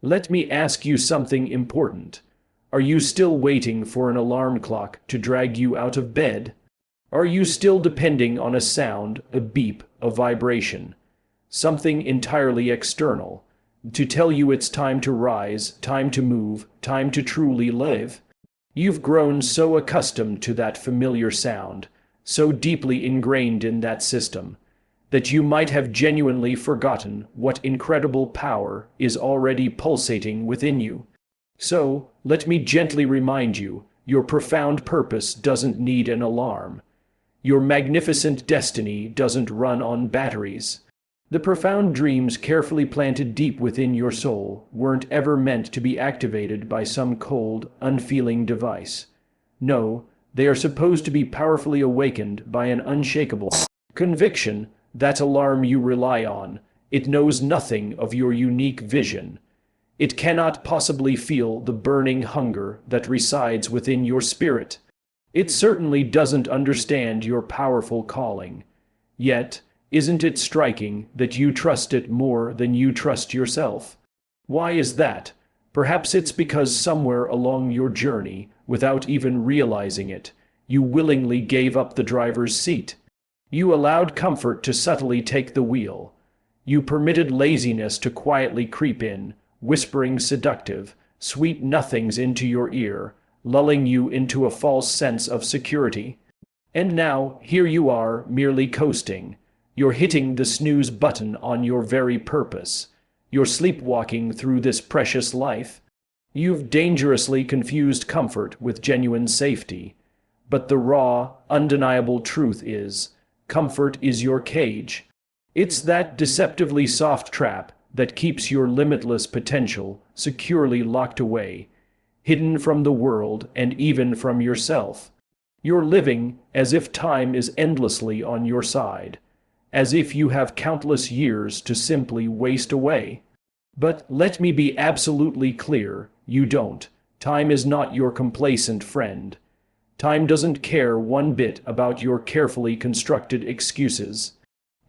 Let me ask you something important. Are you still waiting for an alarm clock to drag you out of bed? Are you still depending on a sound, a beep, a vibration, something entirely external, to tell you it's time to rise, time to move, time to truly live? You've grown so accustomed to that familiar sound, so deeply ingrained in that system, that you might have genuinely forgotten what incredible power is already pulsating within you. So, let me gently remind you, your profound purpose doesn't need an alarm. Your magnificent destiny doesn't run on batteries. The profound dreams carefully planted deep within your soul weren't ever meant to be activated by some cold, unfeeling device. No, they are supposed to be powerfully awakened by an unshakable conviction. That alarm you rely on, it knows nothing of your unique vision. It cannot possibly feel the burning hunger that resides within your spirit. It certainly doesn't understand your powerful calling. Yet, isn't it striking that you trust it more than you trust yourself? Why is that? Perhaps it's because somewhere along your journey, without even realizing it, you willingly gave up the driver's seat. You allowed comfort to subtly take the wheel. You permitted laziness to quietly creep in, whispering seductive, sweet nothings into your ear, lulling you into a false sense of security. And now, here you are, merely coasting. You're hitting the snooze button on your very purpose. You're sleepwalking through this precious life. You've dangerously confused comfort with genuine safety. But the raw, undeniable truth is, comfort is your cage. It's that deceptively soft trap that keeps your limitless potential securely locked away, hidden from the world and even from yourself. You're living as if time is endlessly on your side, as if you have countless years to simply waste away. But let me be absolutely clear, you don't. Time is not your complacent friend. Time doesn't care one bit about your carefully constructed excuses.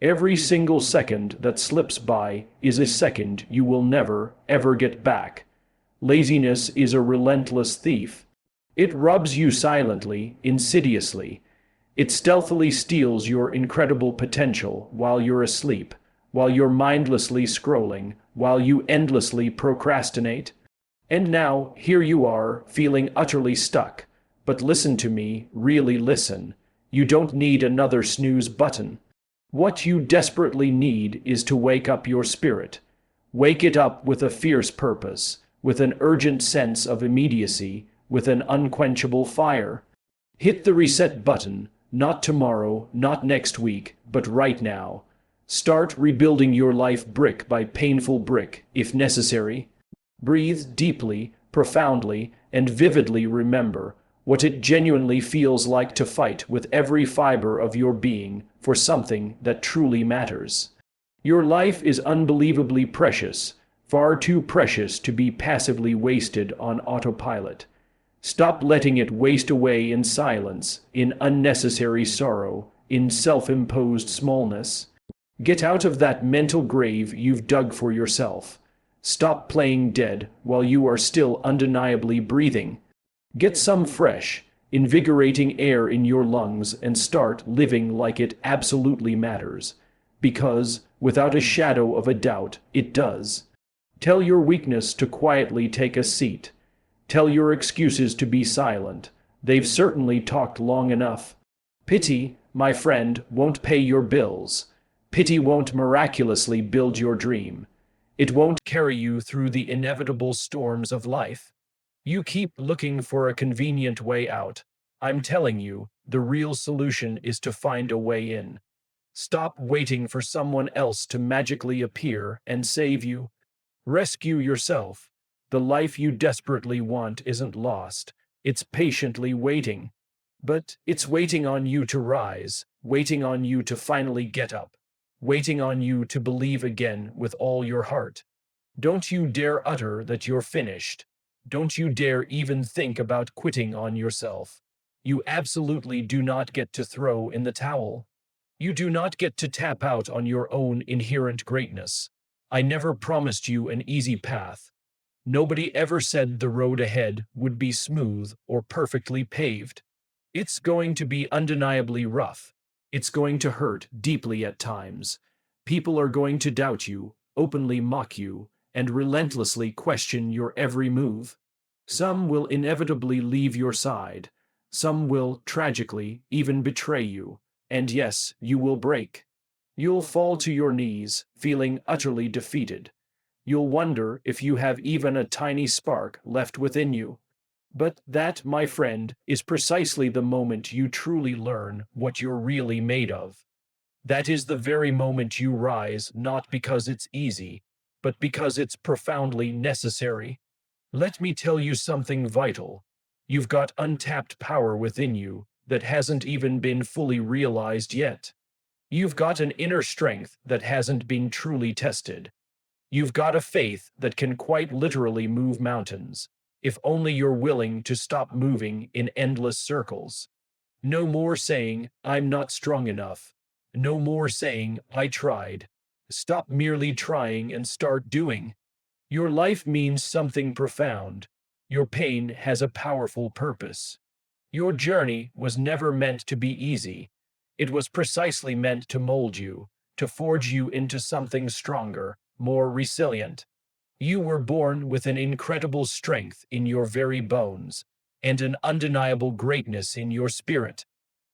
Every single second that slips by is a second you will never, ever get back. Laziness is a relentless thief. It robs you silently, insidiously. It stealthily steals your incredible potential while you're asleep, while you're mindlessly scrolling, while you endlessly procrastinate. And now, here you are, feeling utterly stuck. But listen to me, really listen. You don't need another snooze button. What you desperately need is to wake up your spirit. Wake it up with a fierce purpose, with an urgent sense of immediacy, with an unquenchable fire. Hit the reset button, not tomorrow, not next week, but right now. Start rebuilding your life brick by painful brick, if necessary. Breathe deeply, profoundly, and vividly remember what it genuinely feels like to fight with every fiber of your being for something that truly matters. Your life is unbelievably precious, far too precious to be passively wasted on autopilot. Stop letting it waste away in silence, in unnecessary sorrow, in self-imposed smallness. Get out of that mental grave you've dug for yourself. Stop playing dead while you are still undeniably breathing. Get some fresh, invigorating air in your lungs and start living like it absolutely matters. Because, without a shadow of a doubt, it does. Tell your weakness to quietly take a seat. Tell your excuses to be silent. They've certainly talked long enough. Pity, my friend, won't pay your bills. Pity won't miraculously build your dream. It won't carry you through the inevitable storms of life. You keep looking for a convenient way out. I'm telling you, the real solution is to find a way in. Stop waiting for someone else to magically appear and save you. Rescue yourself. The life you desperately want isn't lost. It's patiently waiting. But it's waiting on you to rise, waiting on you to finally get up, waiting on you to believe again with all your heart. Don't you dare utter that you're finished. Don't you dare even think about quitting on yourself. You absolutely do not get to throw in the towel. You do not get to tap out on your own inherent greatness. I never promised you an easy path. Nobody ever said the road ahead would be smooth or perfectly paved. It's going to be undeniably rough. It's going to hurt deeply at times. People are going to doubt you, openly mock you, and relentlessly question your every move. Some will inevitably leave your side. Some will, tragically, even betray you. And yes, you will break. You'll fall to your knees, feeling utterly defeated. You'll wonder if you have even a tiny spark left within you. But that, my friend, is precisely the moment you truly learn what you're really made of. That is the very moment you rise, not because it's easy, but because it's profoundly necessary. Let me tell you something vital. You've got untapped power within you that hasn't even been fully realized yet. You've got an inner strength that hasn't been truly tested. You've got a faith that can quite literally move mountains, if only you're willing to stop moving in endless circles. No more saying, I'm not strong enough. No more saying, I tried. Stop merely trying and start doing. Your life means something profound. Your pain has a powerful purpose. Your journey was never meant to be easy. It was precisely meant to mold you, to forge you into something stronger, more resilient. You were born with an incredible strength in your very bones, and an undeniable greatness in your spirit.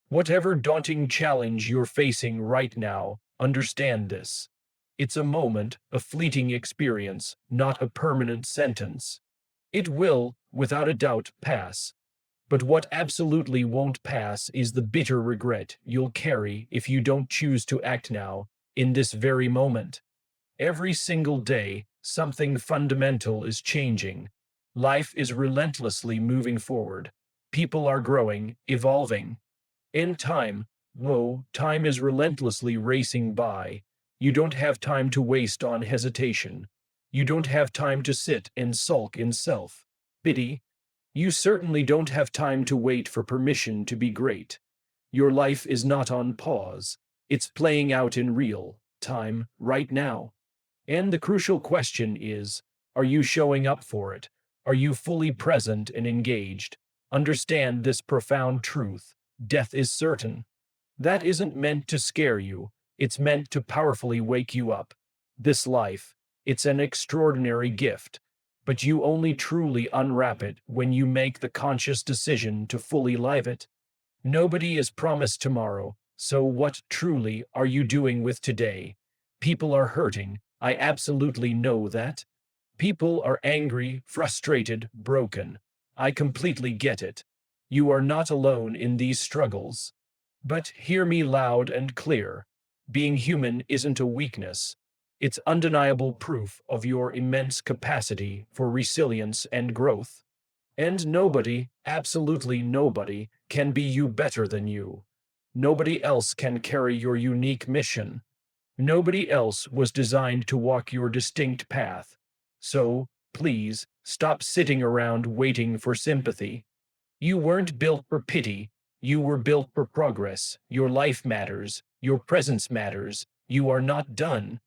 Whatever daunting challenge you're facing right now, understand this. It's a moment, a fleeting experience, not a permanent sentence. It will, without a doubt, pass. But what absolutely won't pass is the bitter regret you'll carry if you don't choose to act now, in this very moment. Every single day, something fundamental is changing. Life is relentlessly moving forward. People are growing, evolving. In time, time is relentlessly racing by. You don't have time to waste on hesitation. You don't have time to sit and sulk in self pity. You certainly don't have time to wait for permission to be great. Your life is not on pause. It's playing out in real time, right now. And the crucial question is, are you showing up for it? Are you fully present and engaged? Understand this profound truth. Death is certain. That isn't meant to scare you. It's meant to powerfully wake you up. This life, it's an extraordinary gift, but you only truly unwrap it when you make the conscious decision to fully live it. Nobody is promised tomorrow, so what truly are you doing with today? People are hurting, I absolutely know that. People are angry, frustrated, broken. I completely get it. You are not alone in these struggles. But hear me loud and clear. Being human isn't a weakness. It's undeniable proof of your immense capacity for resilience and growth. And nobody, absolutely nobody, can be you better than you. Nobody else can carry your unique mission. Nobody else was designed to walk your distinct path. So, please, stop sitting around waiting for sympathy. You weren't built for pity, you were built for progress. Your life matters, your presence matters, you are not done.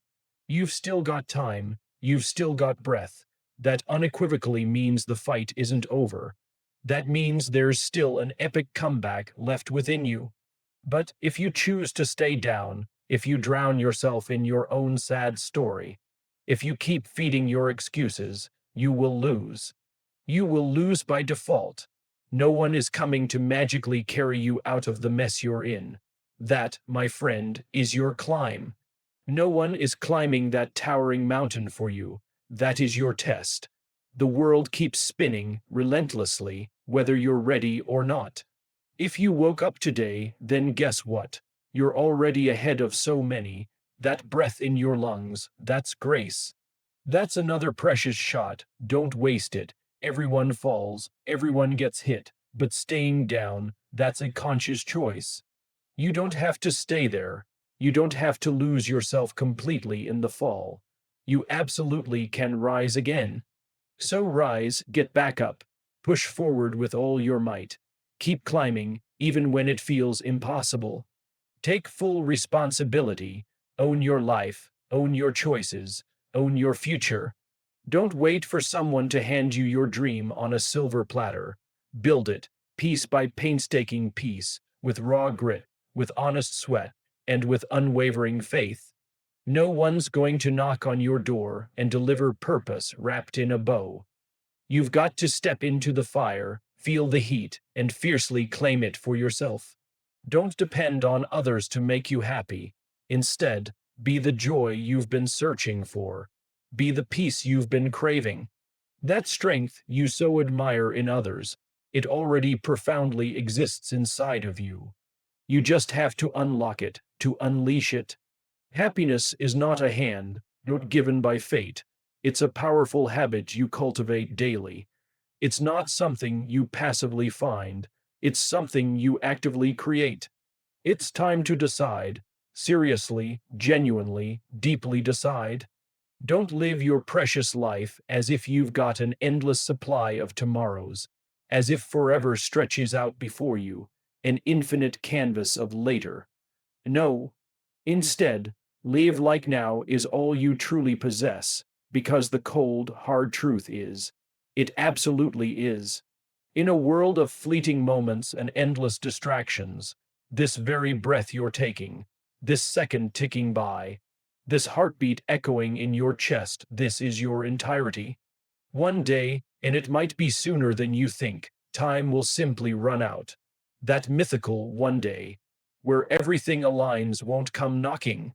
You've still got time, you've still got breath. That unequivocally means the fight isn't over. That means there's still an epic comeback left within you. But if you choose to stay down, if you drown yourself in your own sad story, if you keep feeding your excuses, you will lose. You will lose by default. No one is coming to magically carry you out of the mess you're in. That, my friend, is your climb. No one is climbing that towering mountain for you. That is your test. The world keeps spinning relentlessly, whether you're ready or not. If you woke up today, then guess what? You're already ahead of so many. That breath in your lungs, that's grace. That's another precious shot. Don't waste it. Everyone falls, everyone gets hit, but staying down, that's a conscious choice. You don't have to stay there. You don't have to lose yourself completely in the fall. You absolutely can rise again. So rise, get back up, push forward with all your might. Keep climbing, even when it feels impossible. Take full responsibility. Own your life, own your choices, own your future. Don't wait for someone to hand you your dream on a silver platter. Build it, piece by painstaking piece, with raw grit, with honest sweat, and with unwavering faith. No one's going to knock on your door and deliver purpose wrapped in a bow. You've got to step into the fire, feel the heat, and fiercely claim it for yourself. Don't depend on others to make you happy. Instead, be the joy you've been searching for. Be the peace you've been craving. That strength you so admire in others, it already profoundly exists inside of you. You just have to unlock it, to unleash it. Happiness is not a hand, not given by fate. It's a powerful habit you cultivate daily. It's not something you passively find. It's something you actively create. It's time to decide. Seriously, genuinely, deeply decide. Don't live your precious life as if you've got an endless supply of tomorrows, as if forever stretches out before you, an infinite canvas of later. No. Instead, live like now is all you truly possess, because the cold, hard truth is, it absolutely is. In a world of fleeting moments and endless distractions, this very breath you're taking, this second ticking by, this heartbeat echoing in your chest, this is your entirety. One day, and it might be sooner than you think, time will simply run out. That mythical one day, where everything aligns won't come knocking.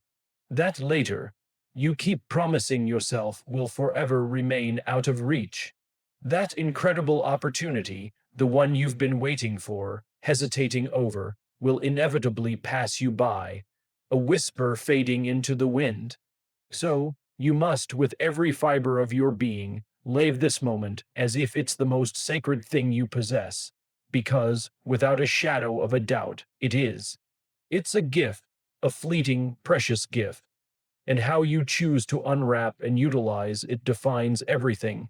That later, you keep promising yourself will forever remain out of reach. That incredible opportunity, the one you've been waiting for, hesitating over, will inevitably pass you by, a whisper fading into the wind. So, you must, with every fiber of your being, live this moment as if it's the most sacred thing you possess, because, without a shadow of a doubt, it is. It's a gift, a fleeting, precious gift, and how you choose to unwrap and utilize it defines everything.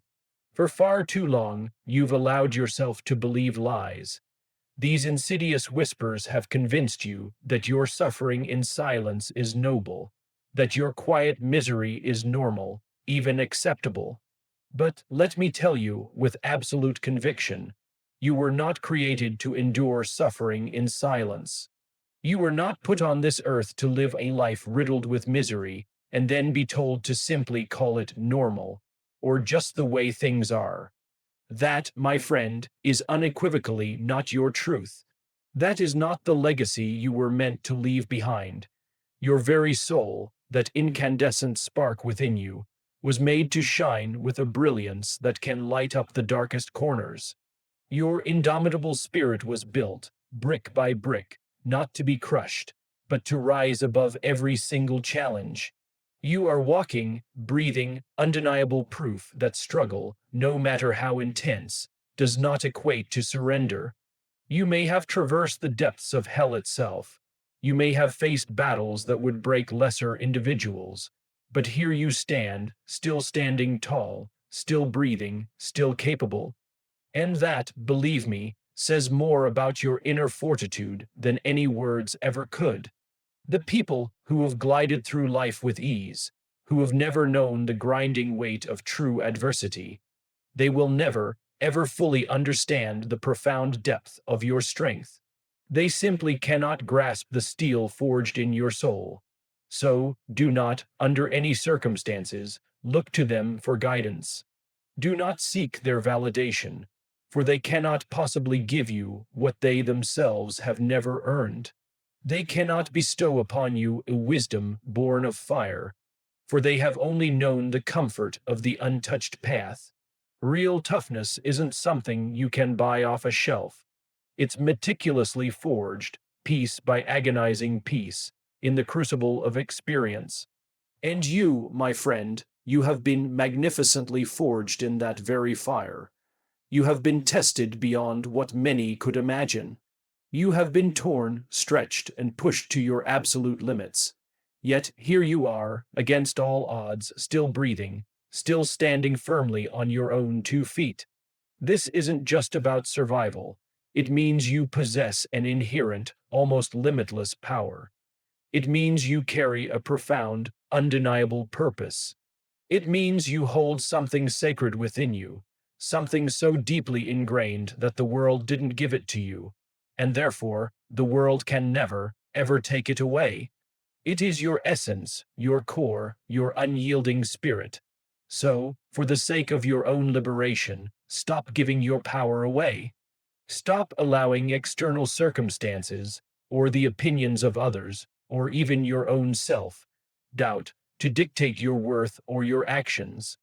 For far too long, you've allowed yourself to believe lies. These insidious whispers have convinced you that your suffering in silence is noble, that your quiet misery is normal, even acceptable. But let me tell you with absolute conviction, you were not created to endure suffering in silence. You were not put on this earth to live a life riddled with misery and then be told to simply call it normal, or just the way things are. That, my friend, is unequivocally not your truth. That is not the legacy you were meant to leave behind. Your very soul, that incandescent spark within you, was made to shine with a brilliance that can light up the darkest corners. Your indomitable spirit was built, brick by brick, not to be crushed, but to rise above every single challenge. You are walking, breathing, undeniable proof that struggle, no matter how intense, does not equate to surrender. You may have traversed the depths of hell itself. You may have faced battles that would break lesser individuals. But here you stand, still standing tall, still breathing, still capable. And that, believe me, says more about your inner fortitude than any words ever could. The people who have glided through life with ease, who have never known the grinding weight of true adversity, they will never, ever fully understand the profound depth of your strength. They simply cannot grasp the steel forged in your soul. So, do not, under any circumstances, look to them for guidance. Do not seek their validation, for they cannot possibly give you what they themselves have never earned. They cannot bestow upon you a wisdom born of fire, for they have only known the comfort of the untouched path. Real toughness isn't something you can buy off a shelf. It's meticulously forged, piece by agonizing piece, in the crucible of experience. And you, my friend, you have been magnificently forged in that very fire. You have been tested beyond what many could imagine. You have been torn, stretched, and pushed to your absolute limits. Yet here you are, against all odds, still breathing, still standing firmly on your own 2 feet. This isn't just about survival. It means you possess an inherent, almost limitless power. It means you carry a profound, undeniable purpose. It means you hold something sacred within you, something so deeply ingrained that the world didn't give it to you, and therefore the world can never, ever take it away. It is your essence, your core, your unyielding spirit. So, for the sake of your own liberation, stop giving your power away. Stop allowing external circumstances, or the opinions of others, or even your own self doubt to dictate your worth or your actions.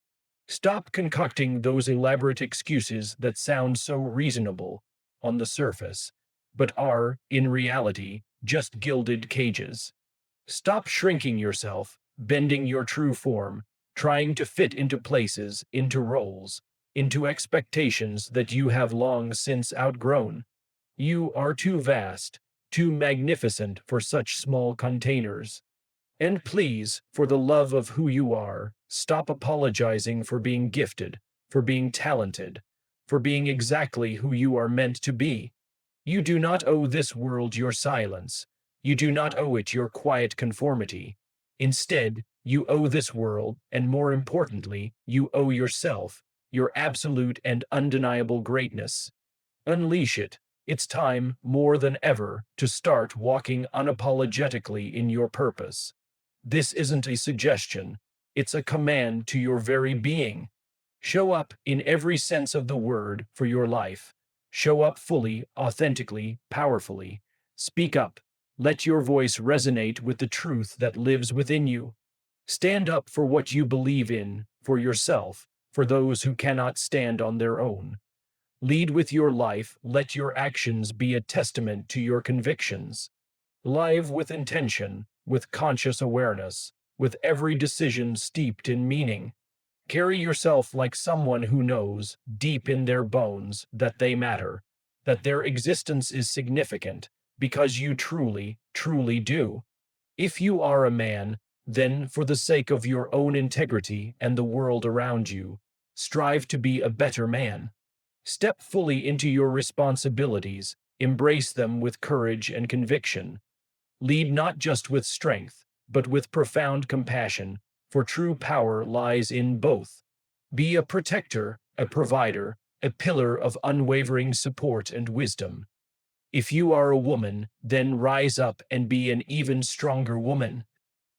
Stop concocting those elaborate excuses that sound so reasonable on the surface, but are, in reality, just gilded cages. Stop shrinking yourself, bending your true form, trying to fit into places, into roles, into expectations that you have long since outgrown. You are too vast, too magnificent for such small containers. And please, for the love of who you are, stop apologizing for being gifted, for being talented, for being exactly who you are meant to be. You do not owe this world your silence. You do not owe it your quiet conformity. Instead, you owe this world, and more importantly, you owe yourself, your absolute and undeniable greatness. Unleash it. It's time, more than ever, to start walking unapologetically in your purpose. This isn't a suggestion, it's a command to your very being. Show up in every sense of the word for your life. Show up fully, authentically, powerfully. Speak up. Let your voice resonate with the truth that lives within you. Stand up for what you believe in, for yourself, for those who cannot stand on their own. Lead with your life, let your actions be a testament to your convictions. Live with intention, with conscious awareness, with every decision steeped in meaning. Carry yourself like someone who knows, deep in their bones, that they matter, that their existence is significant, because you truly, truly do. If you are a man, then, for the sake of your own integrity and the world around you, strive to be a better man. Step fully into your responsibilities, embrace them with courage and conviction. Lead not just with strength, but with profound compassion, for true power lies in both. Be a protector, a provider, a pillar of unwavering support and wisdom. If you are a woman, then rise up and be an even stronger woman.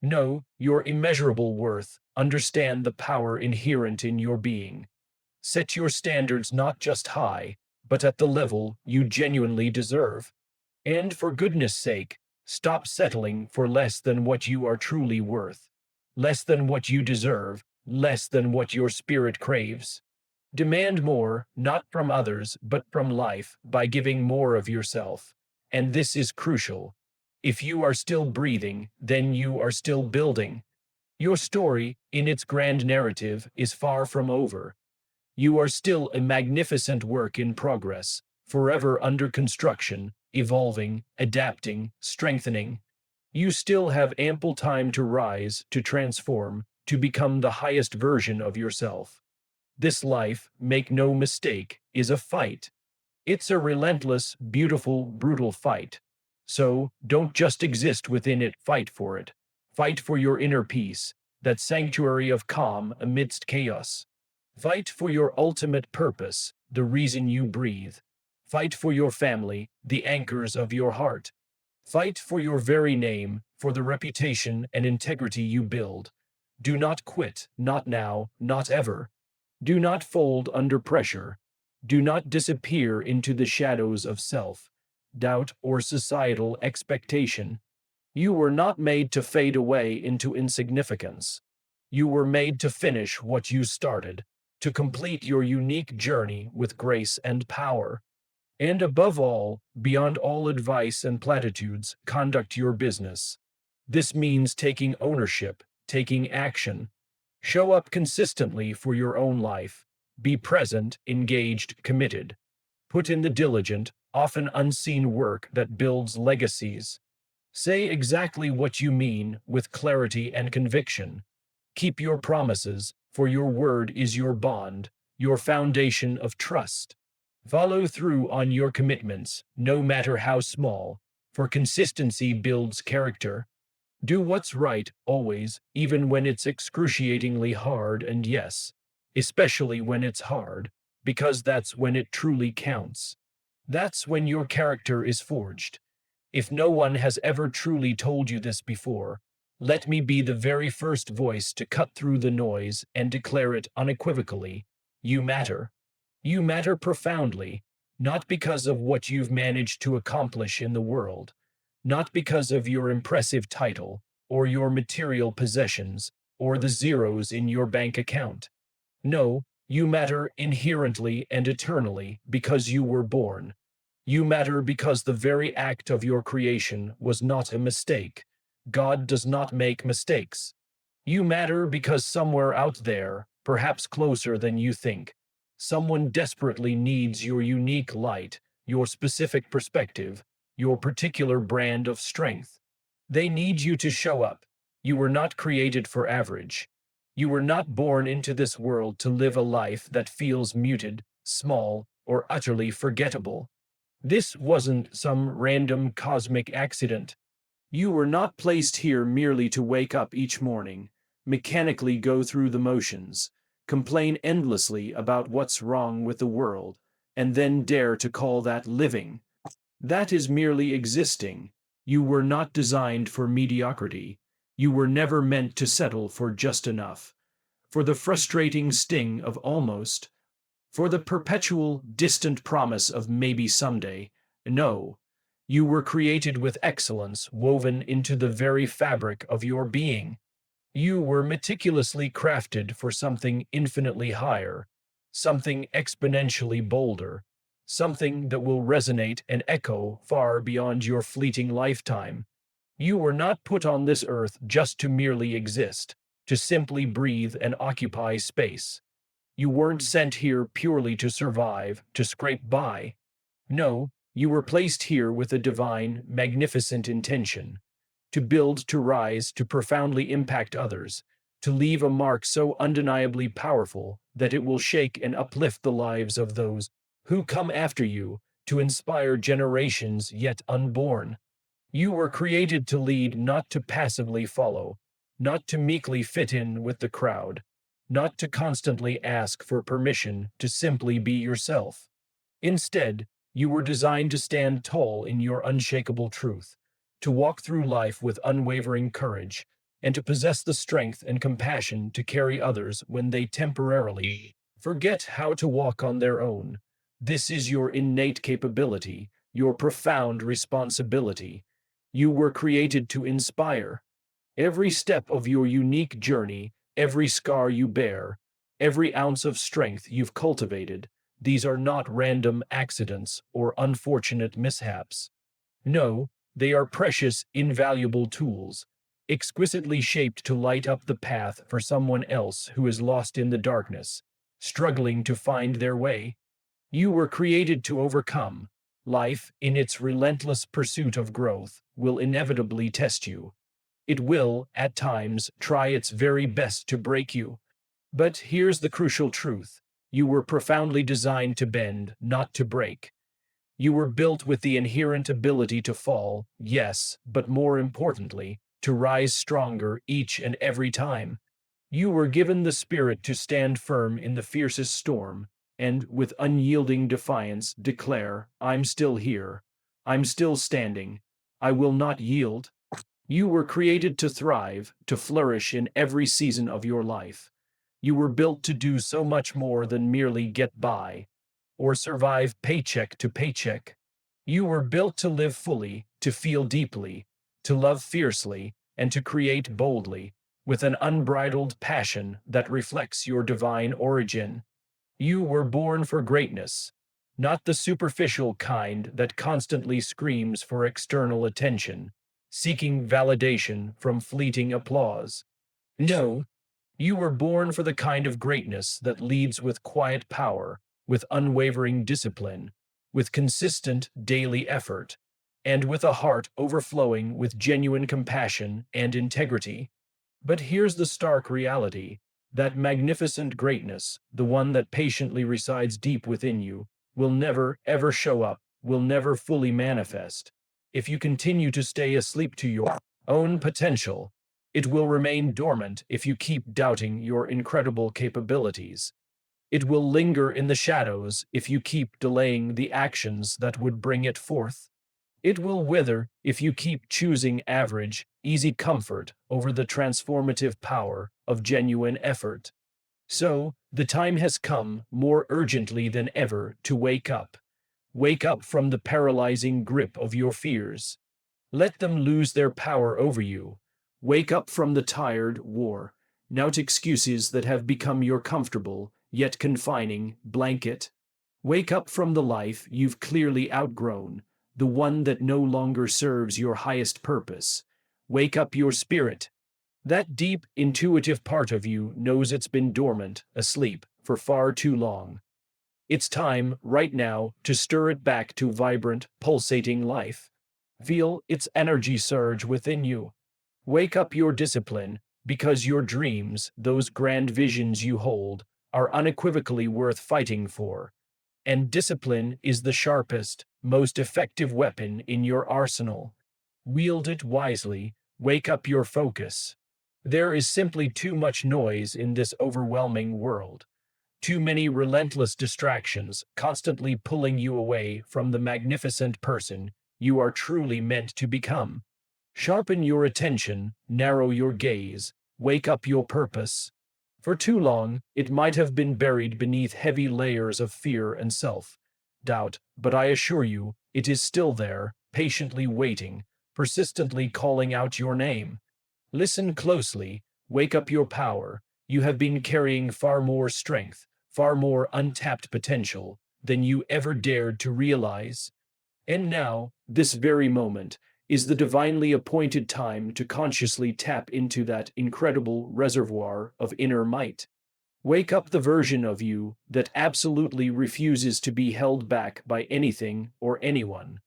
Know your immeasurable worth, understand the power inherent in your being. Set your standards not just high, but at the level you genuinely deserve. And for goodness sake, stop settling for less than what you are truly worth, less than what you deserve, less than what your spirit craves. Demand more, not from others, but from life, by giving more of yourself. And this is crucial. If you are still breathing, then you are still building. Your story, in its grand narrative, is far from over. You are still a magnificent work in progress, forever under construction, evolving, adapting, strengthening. You still have ample time to rise, to transform, to become the highest version of yourself. This life, make no mistake, is a fight. It's a relentless, beautiful, brutal fight. So, don't just exist within it, fight for it. Fight for your inner peace, that sanctuary of calm amidst chaos. Fight for your ultimate purpose, the reason you breathe. Fight for your family, the anchors of your heart. Fight for your very name, for the reputation and integrity you build. Do not quit, not now, not ever. Do not fold under pressure. Do not disappear into the shadows of self, doubt, or societal expectation. You were not made to fade away into insignificance. You were made to finish what you started, to complete your unique journey with grace and power. And above all, beyond all advice and platitudes, conduct your business. This means taking ownership, taking action. Show up consistently for your own life. Be present, engaged, committed. Put in the diligent, often unseen work that builds legacies. Say exactly what you mean with clarity and conviction. Keep your promises, for your word is your bond, your foundation of trust. Follow through on your commitments, no matter how small, for consistency builds character. Do what's right always, even when it's excruciatingly hard, and yes, especially when it's hard, because that's when it truly counts. That's when your character is forged. If no one has ever truly told you this before, let me be the very first voice to cut through the noise and declare it unequivocally. You matter. You matter profoundly, not because of what you've managed to accomplish in the world, not because of your impressive title, or your material possessions, or the zeros in your bank account. No, you matter inherently and eternally because you were born. You matter because the very act of your creation was not a mistake. God does not make mistakes. You matter because somewhere out there, perhaps closer than you think, someone desperately needs your unique light, your specific perspective, your particular brand of strength. They need you to show up. You were not created for average. You were not born into this world to live a life that feels muted, small, or utterly forgettable. This wasn't some random cosmic accident. You were not placed here merely to wake up each morning, mechanically go through the motions, complain endlessly about what's wrong with the world, and then dare to call that living. That is merely existing. You were not designed for mediocrity. You were never meant to settle for just enough. For the frustrating sting of almost, for the perpetual, distant promise of maybe someday. No, you were created with excellence woven into the very fabric of your being. You were meticulously crafted for something infinitely higher, something exponentially bolder, something that will resonate and echo far beyond your fleeting lifetime. You were not put on this earth just to merely exist, to simply breathe and occupy space. You weren't sent here purely to survive, to scrape by. No, you were placed here with a divine, magnificent intention to build, to rise, to profoundly impact others, to leave a mark so undeniably powerful that it will shake and uplift the lives of those who come after you, to inspire generations yet unborn. You were created to lead, not to passively follow, not to meekly fit in with the crowd, not to constantly ask for permission to simply be yourself. Instead, you were designed to stand tall in your unshakable truth, to walk through life with unwavering courage, and to possess the strength and compassion to carry others when they temporarily forget how to walk on their own. This is your innate capability, your profound responsibility. You were created to inspire. Every step of your unique journey, every scar you bear, every ounce of strength you've cultivated, these are not random accidents or unfortunate mishaps. No, they are precious, invaluable tools, exquisitely shaped to light up the path for someone else who is lost in the darkness, struggling to find their way. You were created to overcome. Life, in its relentless pursuit of growth, will inevitably test you. It will, at times, try its very best to break you. But here's the crucial truth. You were profoundly designed to bend, not to break. You were built with the inherent ability to fall, yes, but more importantly, to rise stronger each and every time. You were given the spirit to stand firm in the fiercest storm, and, with unyielding defiance, declare, I'm still here. I'm still standing. I will not yield. You were created to thrive, to flourish in every season of your life. You were built to do so much more than merely get by, or survive paycheck to paycheck. You were built to live fully, to feel deeply, to love fiercely, and to create boldly, with an unbridled passion that reflects your divine origin. You were born for greatness, not the superficial kind that constantly screams for external attention, seeking validation from fleeting applause. No, you were born for the kind of greatness that leads with quiet power, with unwavering discipline, with consistent daily effort, and with a heart overflowing with genuine compassion and integrity. But here's the stark reality. That magnificent greatness, the one that patiently resides deep within you, will never, ever show up, will never fully manifest. If you continue to stay asleep to your own potential. It will remain dormant if you keep doubting your incredible capabilities. It will linger in the shadows if you keep delaying the actions that would bring it forth. It will wither if you keep choosing average, easy comfort over the transformative power of genuine effort. So, the time has come more urgently than ever to wake up. Wake up from the paralyzing grip of your fears. Let them lose their power over you. Wake up from the tired, wore out excuses that have become your comfortable, yet confining, blanket. Wake up from the life you've clearly outgrown, the one that no longer serves your highest purpose. Wake up your spirit. That deep, intuitive part of you knows it's been dormant, asleep, for far too long. It's time, right now, to stir it back to vibrant, pulsating life. Feel its energy surge within you. Wake up your discipline, because your dreams, those grand visions you hold, are unequivocally worth fighting for. And discipline is the sharpest, most effective weapon in your arsenal. Wield it wisely, wake up your focus. There is simply too much noise in this overwhelming world. Too many relentless distractions constantly pulling you away from the magnificent person you are truly meant to become. Sharpen your attention, narrow your gaze, wake up your purpose. For too long, it might have been buried beneath heavy layers of fear and self-doubt, but I assure you, it is still there, patiently waiting, persistently calling out your name. Listen closely, wake up your power. You have been carrying far more strength, far more untapped potential than you ever dared to realize. And now, this very moment, is the divinely appointed time to consciously tap into that incredible reservoir of inner might. Wake up the version of you that absolutely refuses to be held back by anything or anyone.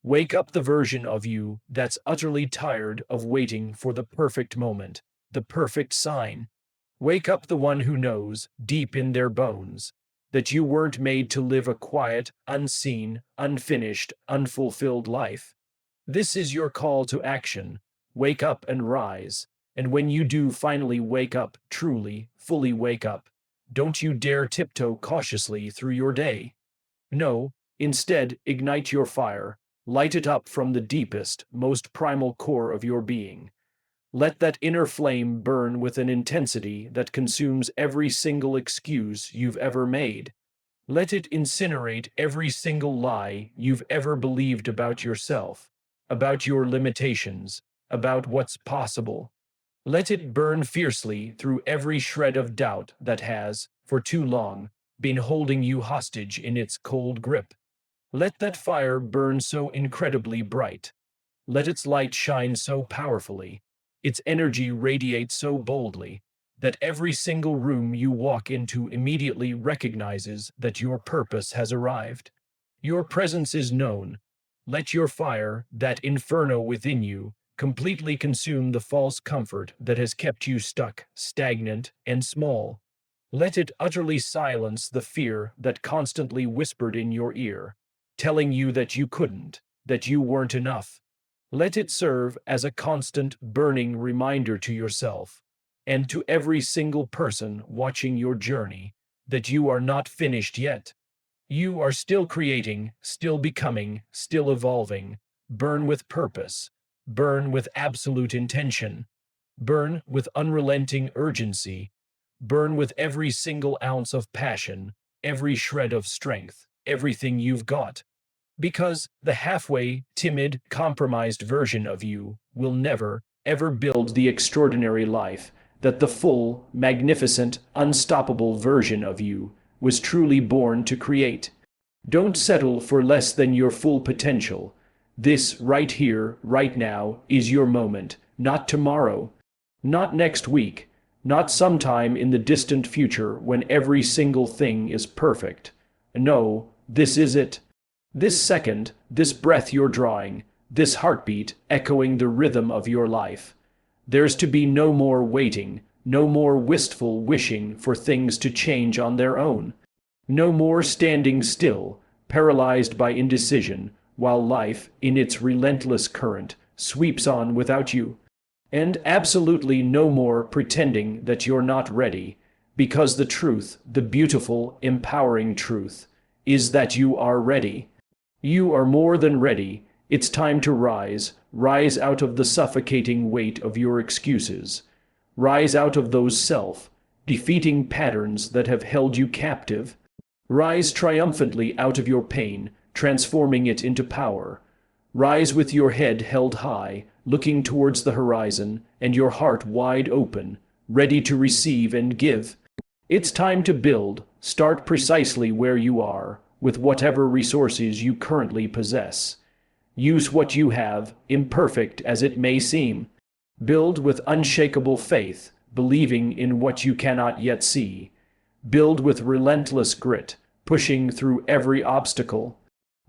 Wake up the version of you that's utterly tired of waiting for the perfect moment, the perfect sign. Wake up the one who knows, deep in their bones, that you weren't made to live a quiet, unseen, unfinished, unfulfilled life. This is your call to action. Wake up and rise. And when you do finally wake up, truly, fully wake up, don't you dare tiptoe cautiously through your day. No, instead, ignite your fire. Light it up from the deepest, most primal core of your being. Let that inner flame burn with an intensity that consumes every single excuse you've ever made. Let it incinerate every single lie you've ever believed about yourself, about your limitations, about what's possible. Let it burn fiercely through every shred of doubt that has, for too long, been holding you hostage in its cold grip. Let that fire burn so incredibly bright. Let its light shine so powerfully, its energy radiate so boldly, that every single room you walk into immediately recognizes that your purpose has arrived. Your presence is known. Let your fire, that inferno within you, completely consume the false comfort that has kept you stuck, stagnant, and small. Let it utterly silence the fear that constantly whispered in your ear, telling you that you couldn't, that you weren't enough. Let it serve as a constant, burning reminder to yourself, and to every single person watching your journey, that you are not finished yet. You are still creating, still becoming, still evolving. Burn with purpose. Burn with absolute intention. Burn with unrelenting urgency. Burn with every single ounce of passion, every shred of strength, everything you've got. Because the halfway, timid, compromised version of you will never, ever build the extraordinary life that the full, magnificent, unstoppable version of you was truly born to create. Don't settle for less than your full potential. This, right here, right now, is your moment, not tomorrow, not next week, not sometime in the distant future when every single thing is perfect. No, this is it. This second, this breath you're drawing, this heartbeat echoing the rhythm of your life. There's to be no more waiting, no more wistful wishing for things to change on their own. No more standing still, paralyzed by indecision, while life, in its relentless current, sweeps on without you. And absolutely no more pretending that you're not ready, because the truth, the beautiful, empowering truth, is that you are ready. You are more than ready. It's time to rise, rise out of the suffocating weight of your excuses. Rise out of those self-defeating patterns that have held you captive. Rise triumphantly out of your pain, transforming it into power. Rise with your head held high, looking towards the horizon, and your heart wide open, ready to receive and give. It's time to build. Start precisely where you are, with whatever resources you currently possess. Use what you have, imperfect as it may seem. Build with unshakable faith, believing in what you cannot yet see. Build with relentless grit, pushing through every obstacle.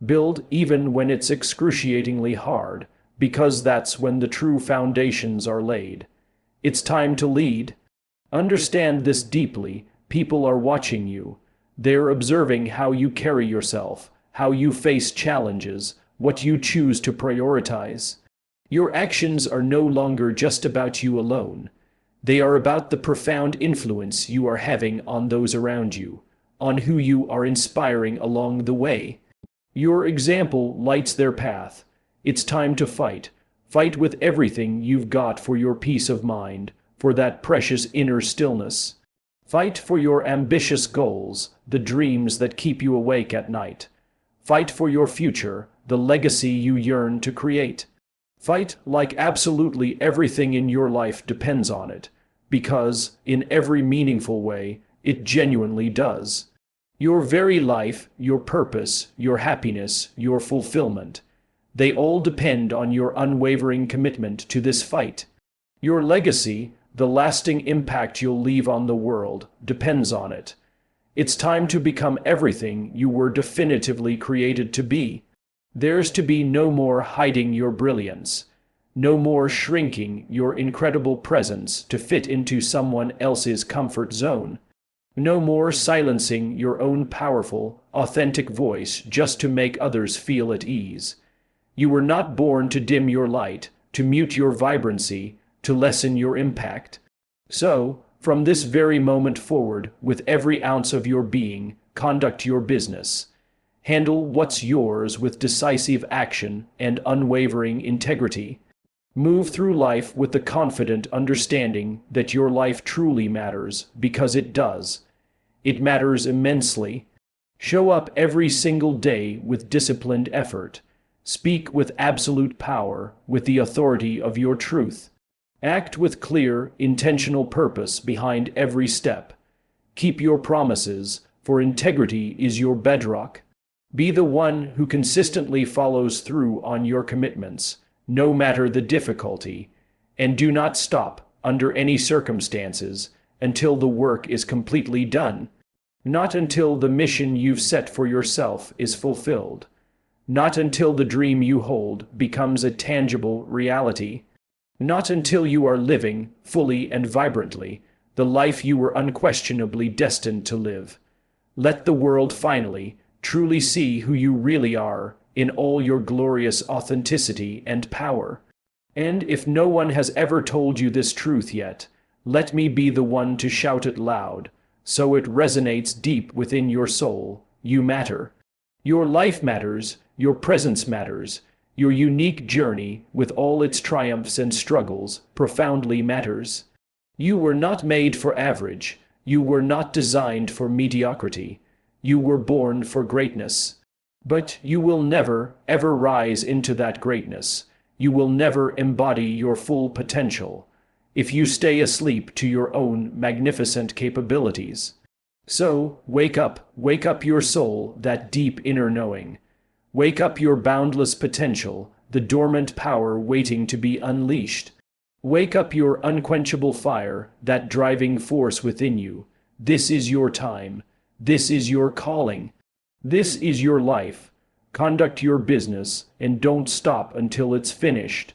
Build even when it's excruciatingly hard, because that's when the true foundations are laid. It's time to lead. Understand this deeply. People are watching you. They're observing how you carry yourself, how you face challenges, what you choose to prioritize. Your actions are no longer just about you alone. They are about the profound influence you are having on those around you, on who you are inspiring along the way. Your example lights their path. It's time to fight. Fight with everything you've got for your peace of mind, for that precious inner stillness. Fight for your ambitious goals, the dreams that keep you awake at night. Fight for your future, the legacy you yearn to create. Fight like absolutely everything in your life depends on it, because, in every meaningful way, it genuinely does. Your very life, your purpose, your happiness, your fulfillment, they all depend on your unwavering commitment to this fight. Your legacy, the lasting impact you'll leave on the world, depends on it. It's time to become everything you were definitively created to be. There's to be no more hiding your brilliance, no more shrinking your incredible presence to fit into someone else's comfort zone, no more silencing your own powerful, authentic voice just to make others feel at ease. You were not born to dim your light, to mute your vibrancy, to lessen your impact. So, from this very moment forward, with every ounce of your being, conduct your business. Handle what's yours with decisive action and unwavering integrity. Move through life with the confident understanding that your life truly matters, because it does. It matters immensely. Show up every single day with disciplined effort. Speak with absolute power, with the authority of your truth. Act with clear, intentional purpose behind every step. Keep your promises, for integrity is your bedrock. Be the one who consistently follows through on your commitments, no matter the difficulty, and do not stop, under any circumstances, until the work is completely done. Not until the mission you've set for yourself is fulfilled. Not until the dream you hold becomes a tangible reality. Not until you are living, fully and vibrantly, the life you were unquestionably destined to live. Let the world finally, truly see who you really are, in all your glorious authenticity and power. And if no one has ever told you this truth yet, let me be the one to shout it loud, so it resonates deep within your soul. You matter. Your life matters, your presence matters, your unique journey, with all its triumphs and struggles, profoundly matters. You were not made for average, you were not designed for mediocrity, you were born for greatness. But you will never, ever rise into that greatness. You will never embody your full potential if you stay asleep to your own magnificent capabilities. So, wake up your soul, that deep inner knowing. Wake up your boundless potential, the dormant power waiting to be unleashed. Wake up your unquenchable fire, that driving force within you. This is your time. This is your calling. This is your life. Conduct your business, and don't stop until it's finished.